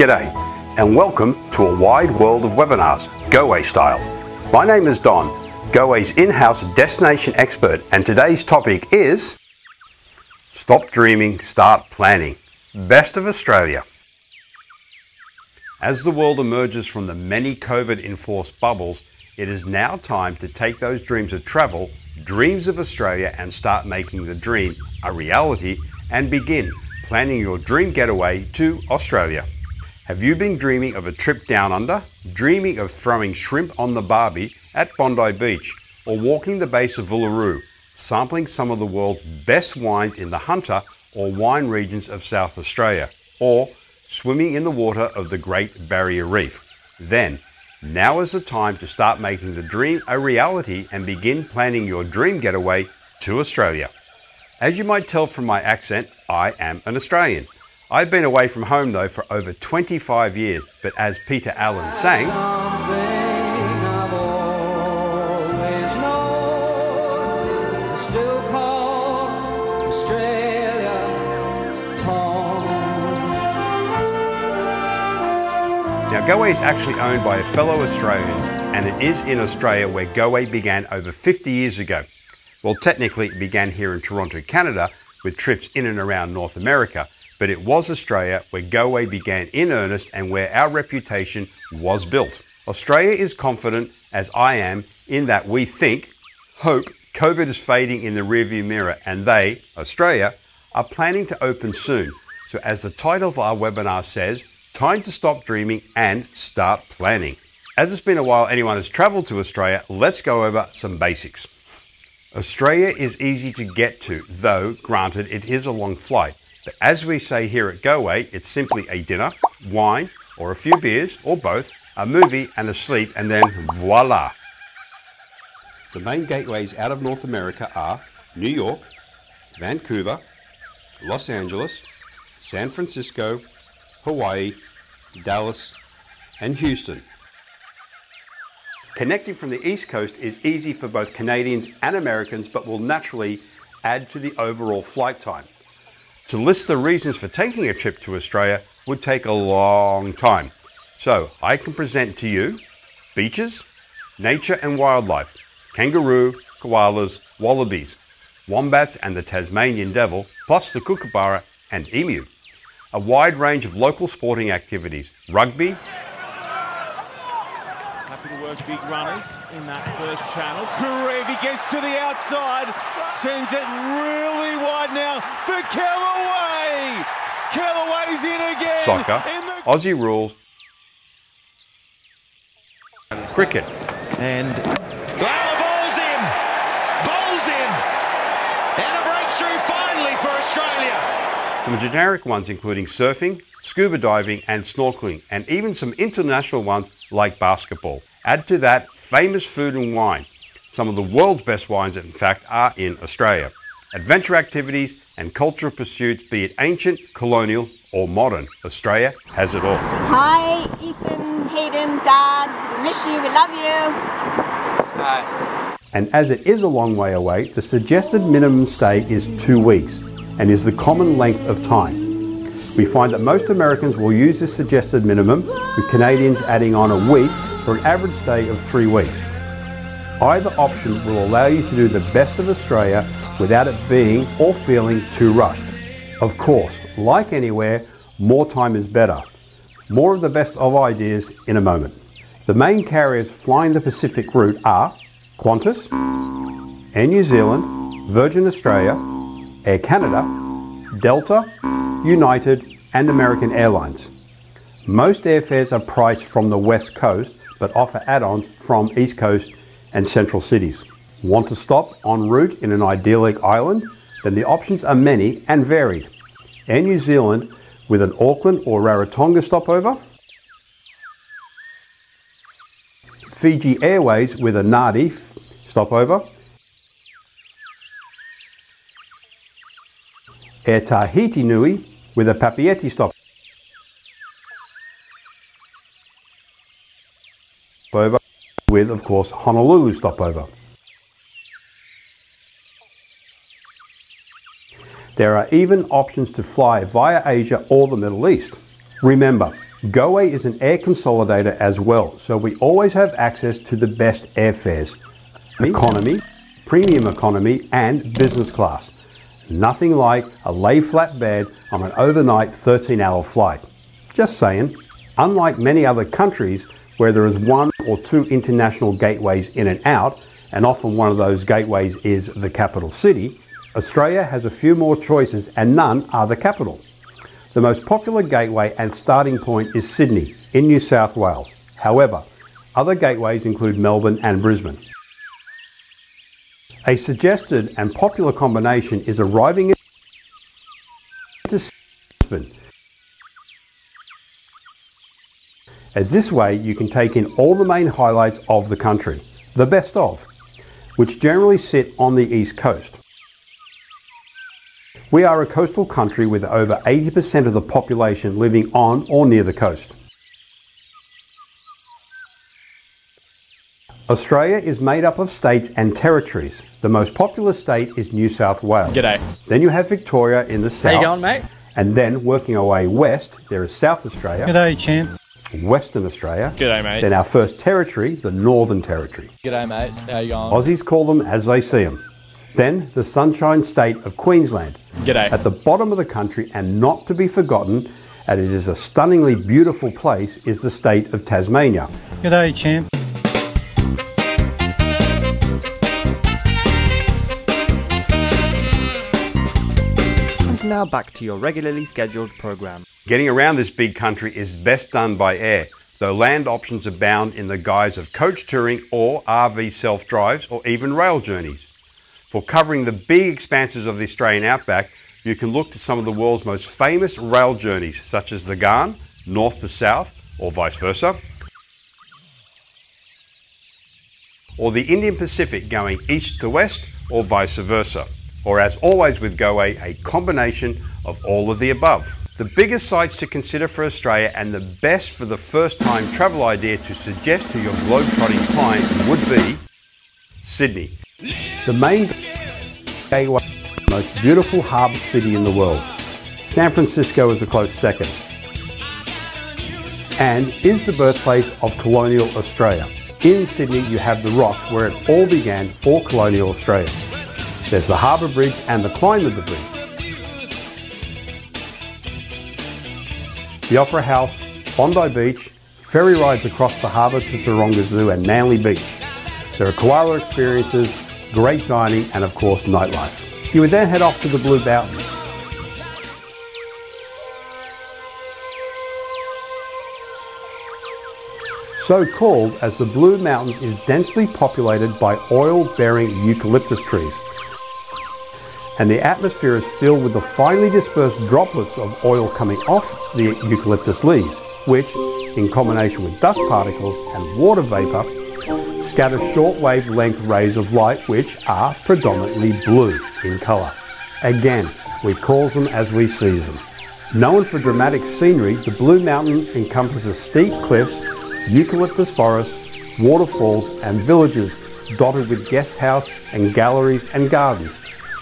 G'day and welcome to a wide world of webinars, Goway style. My name is Don, Goway's in-house destination expert, and today's topic is Stop Dreaming, Start Planning. Best of Australia. As the world emerges from the many COVID-enforced bubbles, it is now time to take those dreams of travel, dreams of Australia, and start making the dream a reality and begin planning your dream getaway to Australia. Have you been dreaming of a trip down under, dreaming of throwing shrimp on the barbie at Bondi Beach, or walking the base of Uluru, sampling some of the world's best wines in the Hunter or wine regions of South Australia, or swimming in the water of the Great Barrier Reef? Then, now is the time to start making the dream a reality and begin planning your dream getaway to Australia. As you might tell from my accent, I am an Australian. I've been away from home though for over 25 years, but as Peter Allen sang, Now, Goway is actually owned by a fellow Australian, and it is in Australia where Goway began over 50 years ago. Well, technically it began here in Toronto, Canada, with trips in and around North America, but it was Australia where Goway began in earnest and where our reputation was built. Australia is confident, as I am, in that we hope COVID is fading in the rearview mirror, and they, Australia, are planning to open soon. So as the title of our webinar says, time to stop dreaming and start planning. As it's been a while anyone has travelled to Australia, let's go over some basics. Australia is easy to get to, though granted it is a long flight. But as we say here at Goway, it's simply a dinner, wine, or a few beers, or both, a movie and a sleep, and then voila. The main gateways out of North America are New York, Vancouver, Los Angeles, San Francisco, Hawaii, Dallas, and Houston. Connecting from the East Coast is easy for both Canadians and Americans, but will naturally add to the overall flight time. To list the reasons for taking a trip to Australia would take a long time. So I can present to you beaches, nature and wildlife, kangaroo, koalas, wallabies, wombats and the Tasmanian devil, plus the kookaburra and emu. A wide range of local sporting activities, rugby. Happy to work big runners in that first channel. Karevi gets to the outside, sends it really wide now for Goway. Goway's in again. Soccer, Aussie rules, cricket. And bowls in, and a breakthrough finally for Australia. Some generic ones including surfing, scuba diving and snorkeling, and even some international ones like basketball. Add to that famous food and wine. Some of the world's best wines, in fact, are in Australia. Adventure activities and cultural pursuits, be it ancient, colonial or modern, Australia has it all. Hi, Ethan, Hayden, Dad, we miss you, we love you. Hi. And as it is a long way away, the suggested minimum stay is 2 weeks. And is the common length of time. We find that most Americans will use this suggested minimum, with Canadians adding on a week for an average stay of 3 weeks. Either option will allow you to do the best of Australia without it being or feeling too rushed. Of course, like anywhere, more time is better. More of the best of ideas in a moment. The main carriers flying the Pacific route are Qantas, Air New Zealand, Virgin Australia, Air Canada, Delta, United and American Airlines. Most airfares are priced from the West Coast but offer add-ons from East Coast and central cities. Want to stop en route in an idyllic island? Then the options are many and varied. Air New Zealand with an Auckland or Rarotonga stopover, Fiji Airways with a Nadi stopover, Air Tahiti Nui with a Papeete stopover, with of course Honolulu stopover. There are even options to fly via Asia or the Middle East. Remember, Goway is an air consolidator as well, so we always have access to the best airfares. Economy, premium economy and business class. Nothing like a lay-flat bed on an overnight 13-hour flight. Just saying. Unlike many other countries where there is one or two international gateways in and out, and often one of those gateways is the capital city, Australia has a few more choices and none are the capital. The most popular gateway and starting point is Sydney in New South Wales. However, other gateways include Melbourne and Brisbane. A suggested and popular combination is arriving into Brisbane, as this way you can take in all the main highlights of the country, the best of, which generally sit on the east coast. We are a coastal country with over 80% of the population living on or near the coast. Australia is made up of states and territories. The most populous state is New South Wales. G'day. Then you have Victoria in the south. How you going, mate? And then working our way west, there is South Australia. G'day, champ. Western Australia. G'day, mate. Then our first territory, the Northern Territory. G'day, mate. How you going? Aussies call them as they see them. Then the Sunshine State of Queensland. G'day. At the bottom of the country, and not to be forgotten, and it is a stunningly beautiful place, is the state of Tasmania. G'day, champ. And now back to your regularly scheduled program. Getting around this big country is best done by air, though land options abound in the guise of coach touring or RV self-drives or even rail journeys. For covering the big expanses of the Australian outback, you can look to some of the world's most famous rail journeys, such as the Ghan, north to south, or vice versa, or the Indian Pacific going east to west, or vice versa, or as always with Goway, a combination of all of the above. The biggest sites to consider for Australia and the best for the first-time travel idea to suggest to your globe-trotting client would be Sydney. The main gateway, the most beautiful harbour city in the world. San Francisco is a close second, and is the birthplace of colonial Australia. In Sydney you have the Rocks, where it all began for colonial Australia. There's the Harbour Bridge and the climb of the bridge. The Opera House, Bondi Beach, ferry rides across the harbour to Taronga Zoo and Manly Beach. There are koala experiences, great dining, and of course nightlife. You would then head off to the Blue Mountains. So called as the Blue Mountains is densely populated by oil-bearing eucalyptus trees. And the atmosphere is filled with the finely dispersed droplets of oil coming off the eucalyptus leaves, which, in combination with dust particles and water vapour, scatter short-wave-length rays of light which are predominantly blue in colour. Again, we call them as we see them. Known for dramatic scenery, the Blue Mountain encompasses steep cliffs, eucalyptus forests, waterfalls and villages dotted with guest house and galleries and gardens,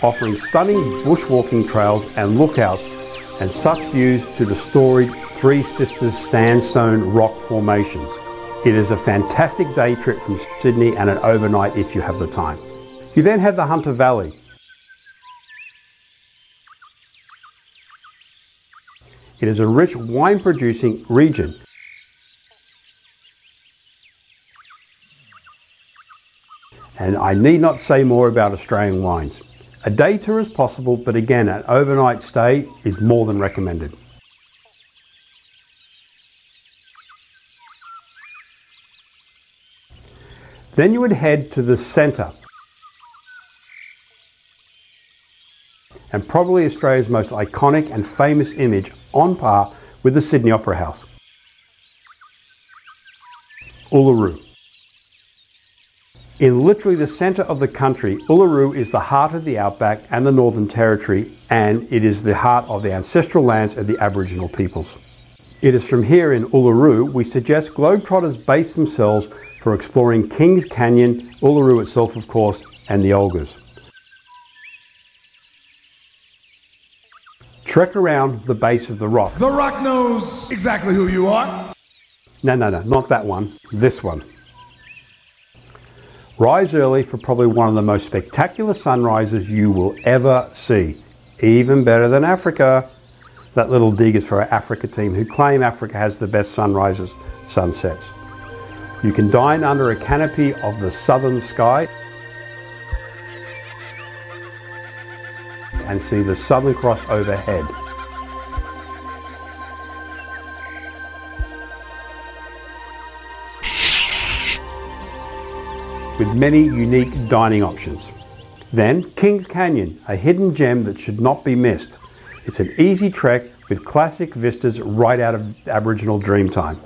offering stunning bushwalking trails and lookouts and such views to the storied Three Sisters sandstone rock formations. It is a fantastic day trip from Sydney and an overnight if you have the time. You then have the Hunter Valley. It is a rich wine producing region. And I need not say more about Australian wines. A day tour is possible, but again, an overnight stay is more than recommended. Then you would head to the centre, and probably Australia's most iconic and famous image, on par with the Sydney Opera House. Uluru. In literally the centre of the country, Uluru is the heart of the outback and the Northern Territory, and it is the heart of the ancestral lands of the Aboriginal peoples. It is from here in Uluru we suggest globetrotters base themselves for exploring Kings Canyon, Uluru itself of course, and the Olgas. Trek around the base of the rock. The Rock knows exactly who you are. No, not that one. This one. Rise early for probably one of the most spectacular sunrises you will ever see. Even better than Africa. That little dig is for our Africa team who claim Africa has the best sunrises, sunsets. You can dine under a canopy of the southern sky and see the Southern Cross overhead. With many unique dining options. Then Kings Canyon, a hidden gem that should not be missed. It's an easy trek with classic vistas right out of Aboriginal Dreamtime.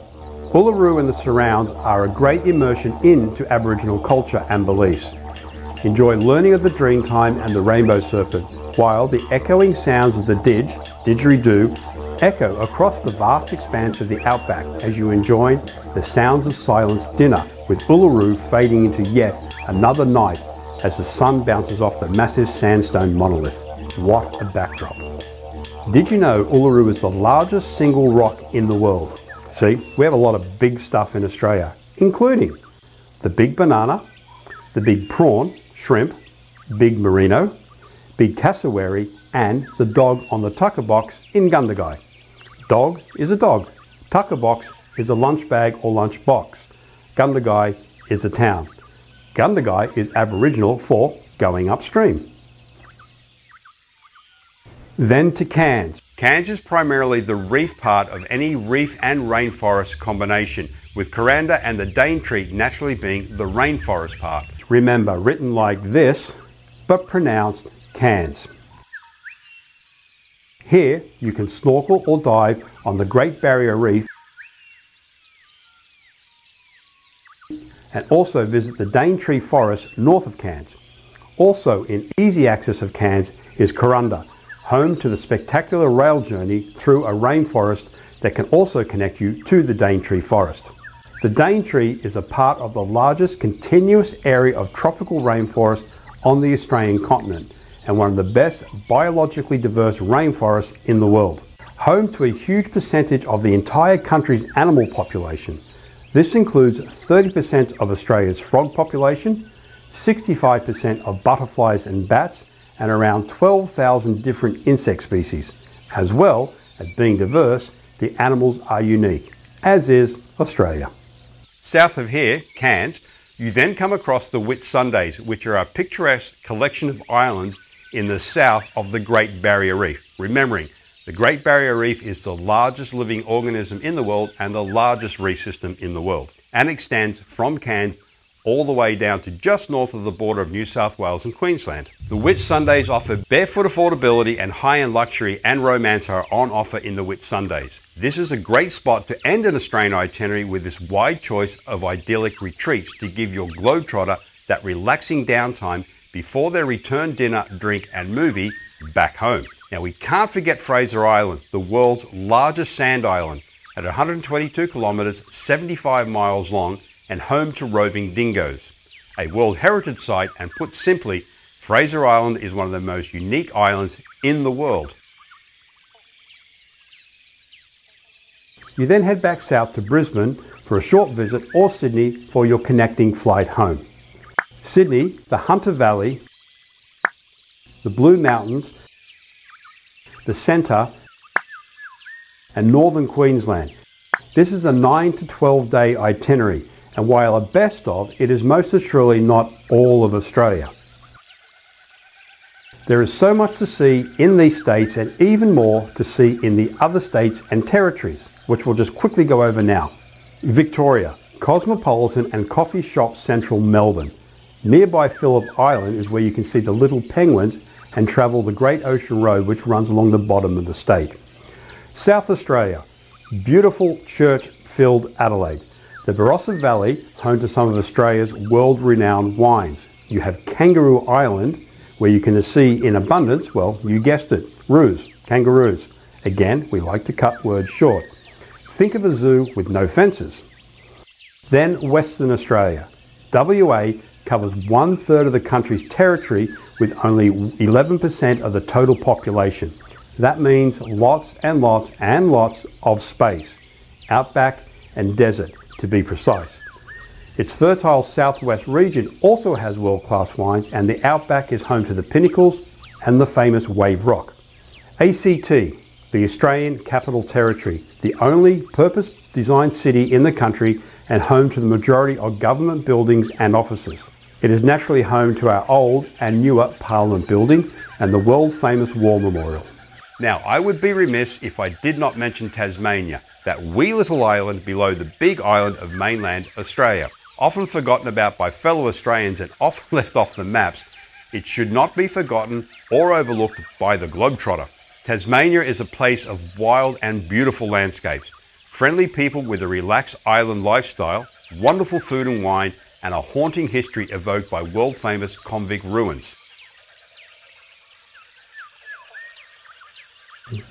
Uluru and the surrounds are a great immersion into Aboriginal culture and beliefs. Enjoy learning of the Dreamtime and the Rainbow Serpent, while the echoing sounds of the didgeridoo, echo across the vast expanse of the outback as you enjoy the Sounds of Silence dinner with Uluru fading into yet another night as the sun bounces off the massive sandstone monolith. What a backdrop. Did you know Uluru is the largest single rock in the world? See, we have a lot of big stuff in Australia, including the big banana, the big prawn, shrimp, big merino, big cassowary, and the dog on the tucker box in Gundagai. Dog is a dog. Tucker box is a lunch bag or lunch box. Gundagai is a town. Gundagai is Aboriginal for going upstream. Then to Cairns. Cairns is primarily the reef part of any reef and rainforest combination, with Kuranda and the Daintree naturally being the rainforest part. Remember, written like this, but pronounced Cairns. Here you can snorkel or dive on the Great Barrier Reef and also visit the Daintree Forest north of Cairns. Also in easy access of Cairns is Kuranda, home to the spectacular rail journey through a rainforest that can also connect you to the Daintree Forest. The Daintree is a part of the largest continuous area of tropical rainforest on the Australian continent and one of the best biologically diverse rainforests in the world. Home to a huge percentage of the entire country's animal population. This includes 30% of Australia's frog population, 65% of butterflies and bats, and around 12,000 different insect species. As well as being diverse, the animals are unique, as is Australia. South of here, Cairns, you then come across the Whitsundays, which are a picturesque collection of islands in the south of the Great Barrier Reef. Remembering, the Great Barrier Reef is the largest living organism in the world and the largest reef system in the world, and extends from Cairns all the way down to just north of the border of New South Wales and Queensland. The Whitsundays offer barefoot affordability, and high-end luxury and romance are on offer in the Whitsundays. This is a great spot to end an Australian itinerary with this wide choice of idyllic retreats to give your globetrotter that relaxing downtime before their return dinner, drink and movie back home. Now we can't forget Fraser Island, the world's largest sand island at 122 kilometres, 75 miles long, and home to roving dingoes. A World Heritage Site, and put simply, Fraser Island is one of the most unique islands in the world. You then head back south to Brisbane for a short visit, or Sydney for your connecting flight home. Sydney, the Hunter Valley, the Blue Mountains, the Centre, and northern Queensland. This is a 9 to 12 day itinerary, and while a best of, it is most assuredly not all of Australia. There is so much to see in these states and even more to see in the other states and territories, which we'll just quickly go over now. Victoria, cosmopolitan and coffee shop central Melbourne. Nearby Phillip Island is where you can see the little penguins and travel the Great Ocean Road, which runs along the bottom of the state. South Australia, beautiful church-filled Adelaide. The Barossa Valley, home to some of Australia's world-renowned wines. You have Kangaroo Island, where you can see in abundance, well, you guessed it, kangaroos. Again, we like to cut words short. Think of a zoo with no fences. Then Western Australia. WA covers 1/3 of the country's territory with only 11% of the total population. That means lots and lots and lots of space, outback and desert to be precise. Its fertile southwest region also has world-class wines, and the outback is home to the Pinnacles and the famous Wave Rock. ACT, the Australian Capital Territory, the only purpose-designed city in the country and home to the majority of government buildings and offices. It is naturally home to our old and newer Parliament building and the world-famous War Memorial. Now, I would be remiss if I did not mention Tasmania, that wee little island below the big island of mainland Australia. Often forgotten about by fellow Australians and often left off the maps, it should not be forgotten or overlooked by the globetrotter. Tasmania is a place of wild and beautiful landscapes, friendly people with a relaxed island lifestyle, wonderful food and wine, and a haunting history evoked by world-famous convict ruins.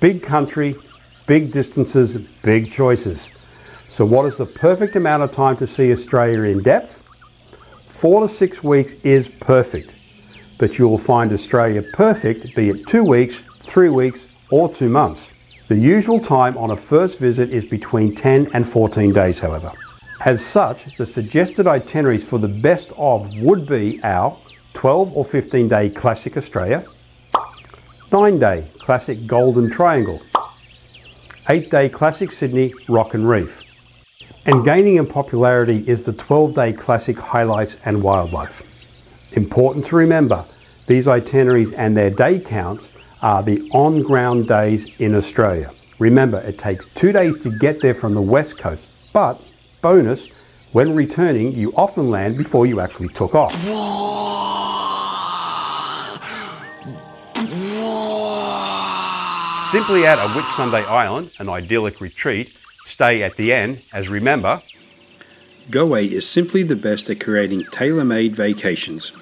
Big country, big distances, big choices. So what is the perfect amount of time to see Australia in depth? 4 to 6 weeks is perfect, but you will find Australia perfect, be it 2 weeks, 3 weeks, or 2 months. The usual time on a first visit is between 10 and 14 days, however. As such, the suggested itineraries for the best of would be our 12 or 15 day classic Australia, 9-day classic Golden Triangle, 8-day classic Sydney Rock and Reef. And gaining in popularity is the 12-day classic Highlights and Wildlife. Important to remember, these itineraries and their day counts are the on-ground days in Australia. Remember, it takes 2 days to get there from the west coast, but bonus, when returning, you often land before you actually took off. Simply add a Whitsunday Island, an idyllic retreat, stay at the end, as remember, Goway is simply the best at creating tailor-made vacations.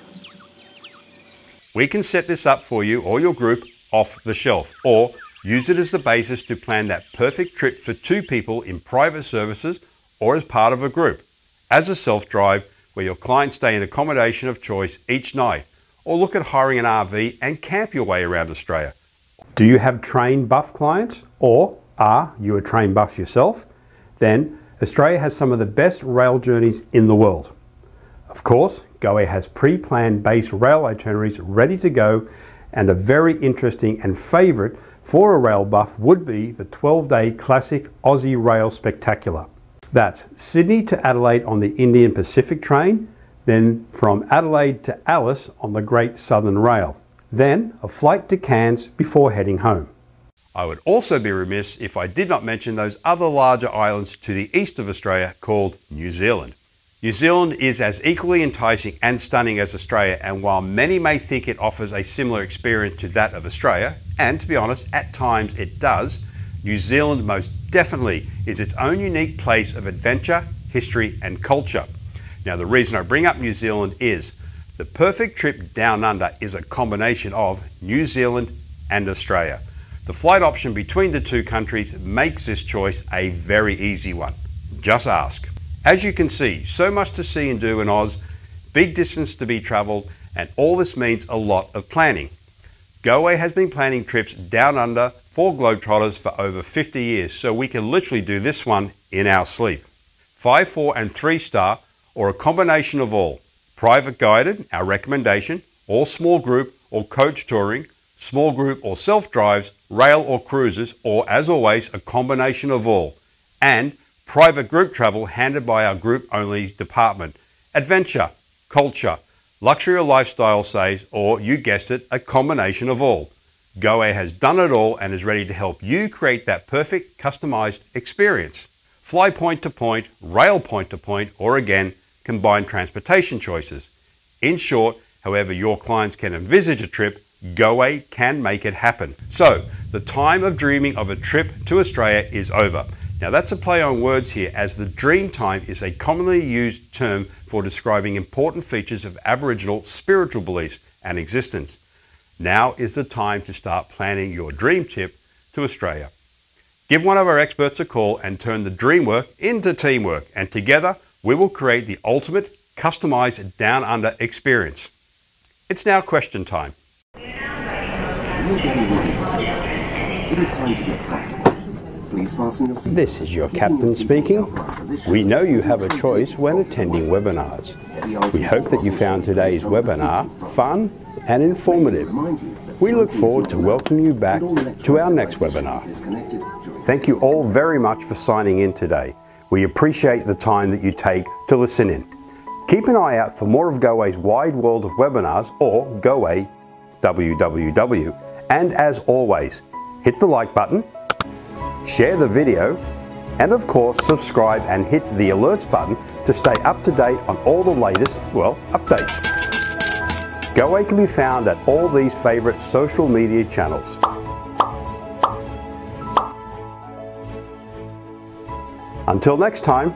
We can set this up for you or your group off the shelf, or use it as the basis to plan that perfect trip for 2 people in private services or as part of a group, as a self-drive where your clients stay in accommodation of choice each night, or look at hiring an RV and camp your way around Australia. Do you have train buff clients, or are you a train buff yourself? Then Australia has some of the best rail journeys in the world. Of course, Goway has pre-planned base rail itineraries ready to go, and a very interesting and favourite for a rail buff would be the 12-day classic Aussie Rail Spectacular. That's Sydney to Adelaide on the Indian Pacific train, then from Adelaide to Alice on the Great Southern Rail, then a flight to Cairns before heading home. I would also be remiss if I did not mention those other larger islands to the east of Australia called New Zealand. New Zealand is as equally enticing and stunning as Australia, and while many may think it offers a similar experience to that of Australia, and to be honest, at times it does, New Zealand most definitely is its own unique place of adventure, history and culture. Now the reason I bring up New Zealand is the perfect trip down under is a combination of New Zealand and Australia. The flight option between the 2 countries makes this choice a very easy one. Just ask. As you can see, so much to see and do in Oz, big distance to be travelled, and all this means a lot of planning. Goway has been planning trips down under for Globetrotters for over 50 years, so we can literally do this one in our sleep. 5, 4 and 3-star, or a combination of all. Private guided, our recommendation, or small group or coach touring, small group or self-drives, rail or cruises, or as always, a combination of all. And private group travel handled by our group-only department. Adventure, culture, luxury or lifestyle stays, or you guessed it, a combination of all. Goway has done it all and is ready to help you create that perfect customized experience. Fly point to point, rail point to point, or again, combined transportation choices. In short, however your clients can envisage a trip, Goway can make it happen. So, the time of dreaming of a trip to Australia is over. Now that's a play on words here, as the dream time is a commonly used term for describing important features of Aboriginal spiritual beliefs and existence. Now is the time to start planning your dream trip to Australia. Give one of our experts a call and turn the dream work into teamwork, and together we will create the ultimate customized down under experience. It's now question time. It is time to get cracking. Please fasten your seat. This is your captain speaking. We know you have a choice when attending webinars. We hope that you found today's webinar fun and informative. We look forward to welcoming you back to our next webinar. Thank you all very much for signing in today. We appreciate the time that you take to listen in. Keep an eye out for more of Goway's wide world of webinars, or Goway www. And as always, hit the like button, share the video, and of course subscribe and hit the alerts button to stay up to date on all the latest, updates. Goway can be found at all these favourite social media channels. Until next time,